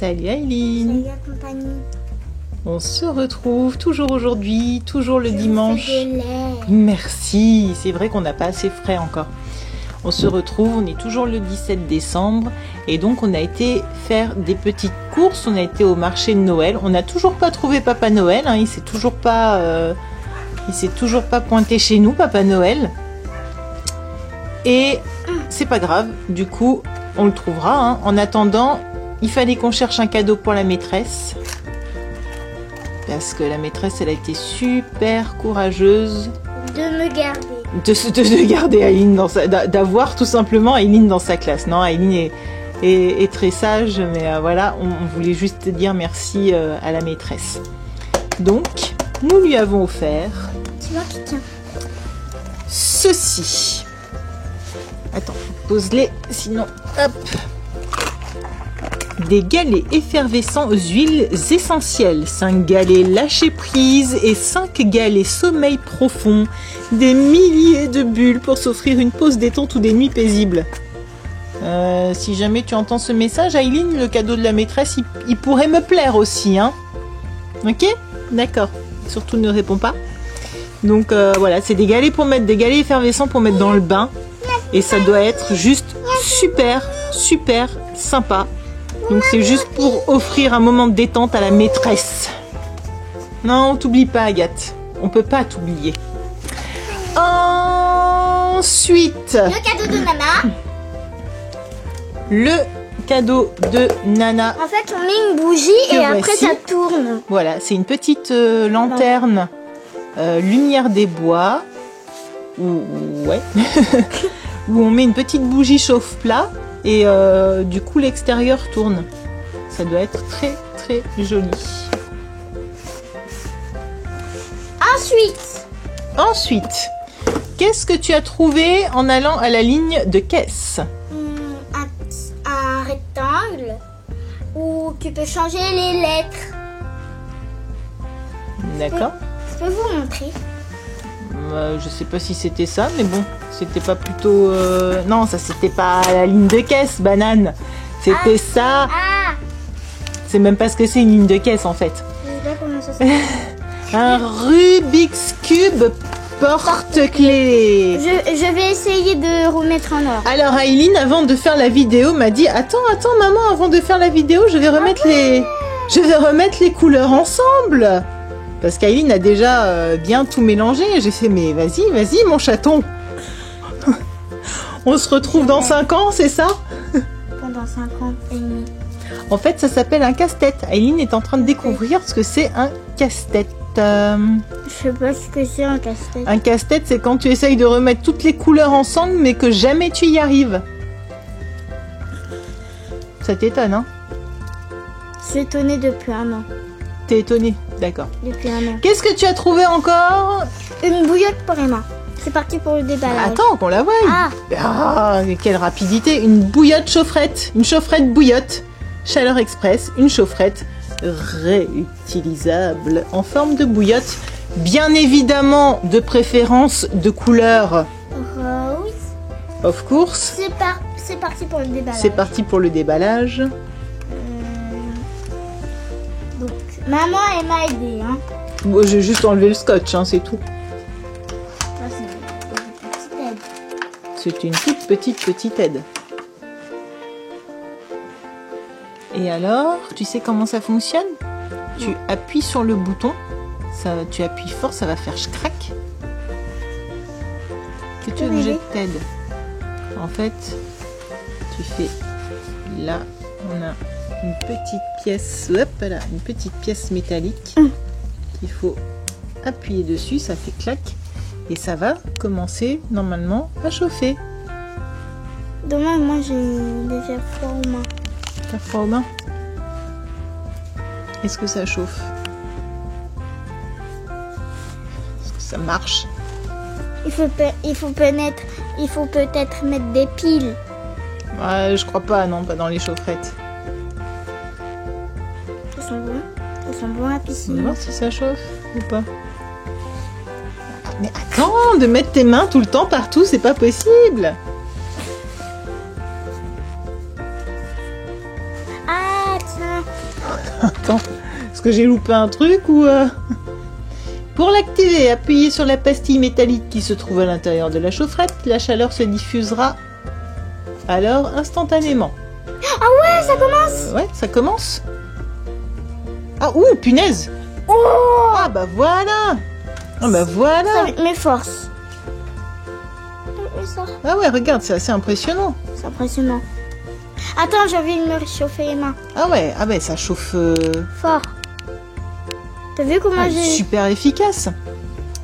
Salut Aileen. Salut la compagnie. On se retrouve toujours aujourd'hui, toujours le dimanche. Je vous fais de lait. Merci, c'est vrai qu'on n'a pas assez frais encore. On se retrouve, on est toujours le 17 décembre et donc on a été faire des petites courses, on a été au marché de Noël. On n'a toujours pas trouvé Papa Noël, hein, il s'est toujours pas pointé chez nous, Papa Noël. Et c'est pas grave, du coup on le trouvera. Hein. En attendant, il fallait qu'on cherche un cadeau pour la maîtresse. Parce que la maîtresse, elle a été super courageuse. De me garder. De garder Aileen d'avoir tout simplement Aileen dans sa classe. Non, Aileen est très sage, mais voilà, on voulait juste dire merci à la maîtresse. Donc, nous lui avons offert Tu vois qui tient. ceci. Attends, pose-les, sinon, hop. Des galets effervescents aux huiles essentielles, 5 galets lâcher prise et 5 galets sommeil profond, des milliers de bulles pour s'offrir une pause détente ou des nuits paisibles. Si jamais tu entends ce message, Aileen, le cadeau de la maîtresse, il pourrait me plaire aussi, hein. Ok? D'accord. Surtout ne réponds pas. Donc voilà, c'est des galets effervescents pour mettre dans le bain. Et ça doit être juste super, super sympa. Donc c'est juste pour offrir un moment de détente à la maîtresse. Non, on t'oublie pas, Agathe. On peut pas t'oublier. Ensuite, Le cadeau de Nana. le cadeau de Nana. En fait, on met une bougie Que et après voici. ça tourne. Voilà, c'est une petite lanterne lumière des bois. Ouais. Où on met une petite bougie chauffe-plat. Et du coup, l'extérieur tourne. Ça doit être très, très joli. Ensuite, qu'est-ce que tu as trouvé en allant à la ligne de caisse? Un rectangle où tu peux changer les lettres. D'accord. Je peux vous montrer. Je sais pas si c'était ça, mais bon, c'était pas plutôt... Non, ça c'était pas la ligne de caisse, banane. C'était ça. Ah, C'est même pas ce que c'est une ligne de caisse en fait. je sais pas comment ça s'appelle. Un Rubik's Cube porte-clés. Je vais essayer de remettre en ordre. Alors Aileen, avant de faire la vidéo, m'a dit attends maman, avant de faire la vidéo, je vais remettre les couleurs ensemble. Parce qu'Aileen a déjà bien tout mélangé. J'ai fait mais vas-y mon chaton. On se retrouve dans 5 ans, c'est ça? Pendant 5 ans et demi. En fait, ça s'appelle un casse-tête. Aileen est en train de découvrir ce que c'est un casse-tête. Je sais pas ce que c'est un casse-tête. Un casse-tête, c'est quand tu essayes de remettre toutes les couleurs ensemble, mais que jamais tu y arrives. Ça t'étonne, hein? Je suis étonnée depuis un an. T'es étonné, d'accord. Depuis un an. Qu'est-ce que tu as trouvé encore? Une bouillotte pour Emma. C'est parti pour le déballage. Attends, qu'on la voie. Ah. Quelle rapidité. Une bouillotte chaufferette. Une chaufferette bouillotte. Chaleur express. Une chaufferette réutilisable en forme de bouillotte. Bien évidemment, de préférence de couleur. Rose. Of course. C'est parti pour le déballage. C'est parti pour le déballage. Donc, maman, elle m'a aidé. Hein. Moi, j'ai juste enlevé le scotch, hein, c'est tout. Ça, c'est une petite aide. C'est une toute petite aide. Et alors, tu sais comment ça fonctionne? Tu appuies sur le bouton, tu appuies fort, ça va faire crac. Que tu veux que je t'aide? En fait, tu fais là, on a une petite pièce, hop là, une petite pièce métallique qu'il faut appuyer dessus, ça fait clac et ça va commencer normalement à chauffer. Demain, moi, j'ai déjà froid aux mains. T'as froid aux mains? Est-ce que ça chauffe? Est-ce que ça marche? Il faut peut-être mettre des piles. Ouais, je crois pas, non, pas dans les chaufferettes. Ça sent bon. Ça sent bon la On va piscine. voir si ça chauffe ou pas. Mais attends, de mettre tes mains tout le temps partout, c'est pas possible. Ah, tiens. que j'ai loupé un truc ou... Pour l'activer, appuyez sur la pastille métallique qui se trouve à l'intérieur de la chaufferette. La chaleur se diffusera alors instantanément. Ah ouais, ça commence. Ouais, ça commence. Ah, ouh, punaise. Oh, Ah bah voilà. Ah bah voilà. ça avec mes forces. Ça, Ah ouais, regarde, c'est assez impressionnant. c'est impressionnant. Attends, j'ai envie de me réchauffer les mains. Ah ouais, ça chauffe... Fort. T'as vu comment j'ai... super efficace.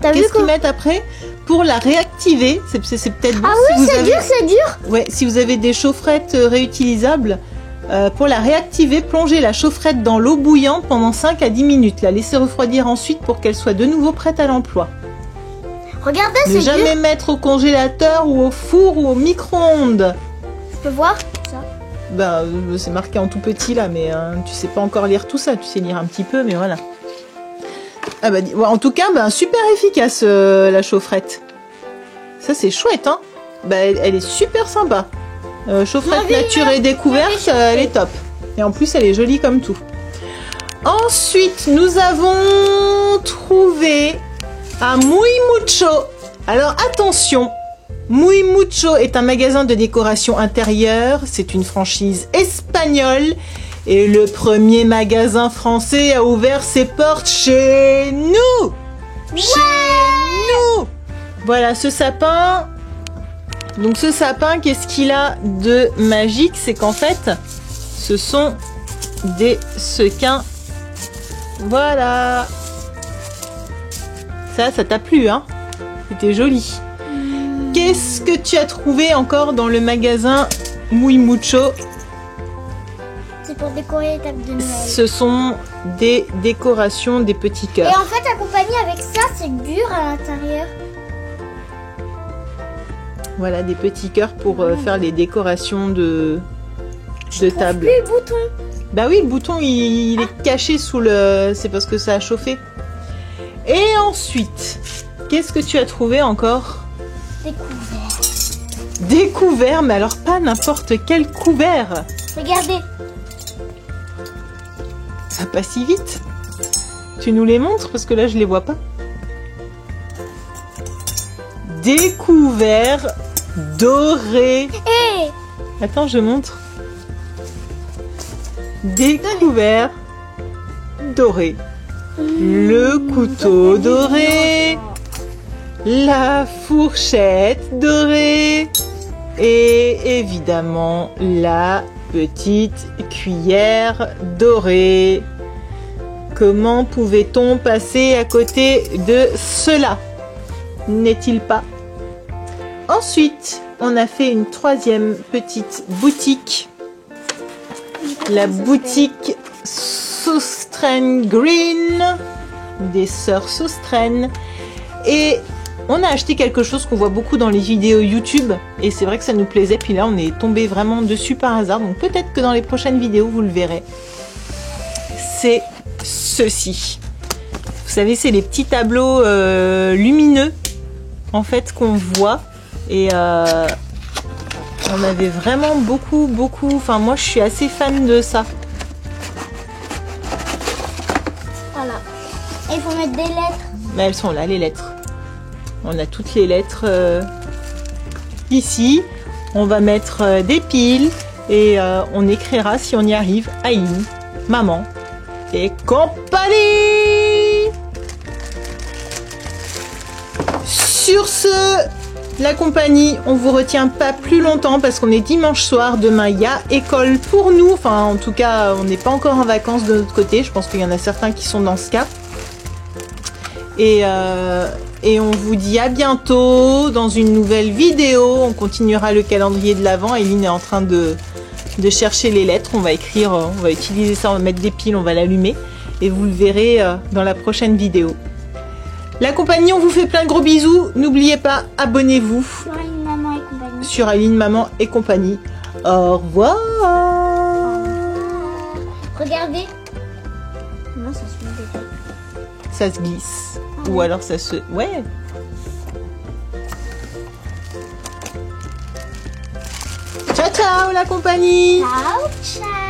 T'as vu Qu'est-ce qu'ils comment... mettent après pour la réactiver? C'est peut-être bon Ah si oui, vous c'est avez... dur, c'est dur. Ouais, si vous avez des chaufferettes réutilisables, pour la réactiver, plongez la chaufferette dans l'eau bouillante pendant 5 à 10 minutes. La laissez refroidir ensuite pour qu'elle soit de nouveau prête à l'emploi. Regardez, Ne c'est jamais dur. mettre au congélateur ou au four ou au micro-ondes. Je peux voir ça? Ben, c'est marqué en tout petit là, mais tu sais pas encore lire tout ça. Tu sais lire un petit peu, mais voilà. Ah bah, ouais, en tout cas, super efficace la chaufferette. Ça c'est chouette, hein. Bah, elle est super sympa. Chaufferette nature et découverte, elle est top. Et en plus, elle est jolie comme tout. Ensuite, nous avons trouvé un Muy Mucho. Alors attention, Muy Mucho est un magasin de décoration intérieure. C'est une franchise espagnole. Et le premier magasin français a ouvert ses portes chez nous. Chez nous. Voilà, ce sapin. Donc ce sapin, qu'est-ce qu'il a de magique? C'est qu'en fait, ce sont des sequins. Voilà. Ça t'a plu, hein? C'était joli. Qu'est-ce que tu as trouvé encore dans le magasin Muy Mucho? C'est pour décorer les tables de Noël. Ce sont des décorations, des petits Et cœurs. en fait, accompagné avec ça, c'est dur à l'intérieur. Voilà, des petits cœurs pour faire les décorations de table. Plus le bouton. Bah oui, le bouton, il est caché sous le... C'est parce que ça a chauffé. Et ensuite, qu'est-ce que tu as trouvé encore? Des couverts. Des couverts, mais alors pas n'importe quel couvert. Regardez. Ça passe si vite. Tu nous les montres parce que là je les vois pas. Des couverts dorés. Hé, Attends, je montre. Des couverts dorés. Le couteau doré. La fourchette dorée. Et évidemment la petite cuillère dorée. Comment pouvait-on passer à côté de cela? N'est-il pas? Ensuite, on a fait une troisième petite boutique. La boutique Soustraine Green des sœurs Soustraine. Et on a acheté quelque chose qu'on voit beaucoup dans les vidéos YouTube. Et c'est vrai que ça nous plaisait. Puis là, on est tombé vraiment dessus par hasard. Donc peut-être que dans les prochaines vidéos, vous le verrez. C'est ceci. Vous savez, c'est les petits tableaux lumineux en fait qu'on voit. Et on avait vraiment beaucoup. Enfin, moi, je suis assez fan de ça. voilà. Et il faut mettre des lettres. Mais elles sont là, les lettres. On a toutes les lettres ici. On va mettre des piles et on écrira, si on y arrive, Aïe, maman et compagnie. Sur ce, la compagnie, on vous retient pas plus longtemps parce qu'on est dimanche soir. Demain, il y a école pour nous. Enfin, en tout cas, on n'est pas encore en vacances de notre côté. Je pense qu'il y en a certains qui sont dans ce cas. Et on vous dit à bientôt dans une nouvelle vidéo. On continuera le calendrier de l'Avent. Eileen est en train de chercher les lettres. On va écrire, on va utiliser ça, on va mettre des piles, on va l'allumer. Et vous le verrez dans la prochaine vidéo. La compagnie, on vous fait plein de gros bisous. N'oubliez pas, abonnez-vous Sur Aline, maman et compagnie. sur Aline, maman et compagnie. Au revoir. Regardez. Non, ça se met des... Ça se glisse. Ou alors ça se... Ouais. Ciao, ciao la compagnie. Ciao, ciao.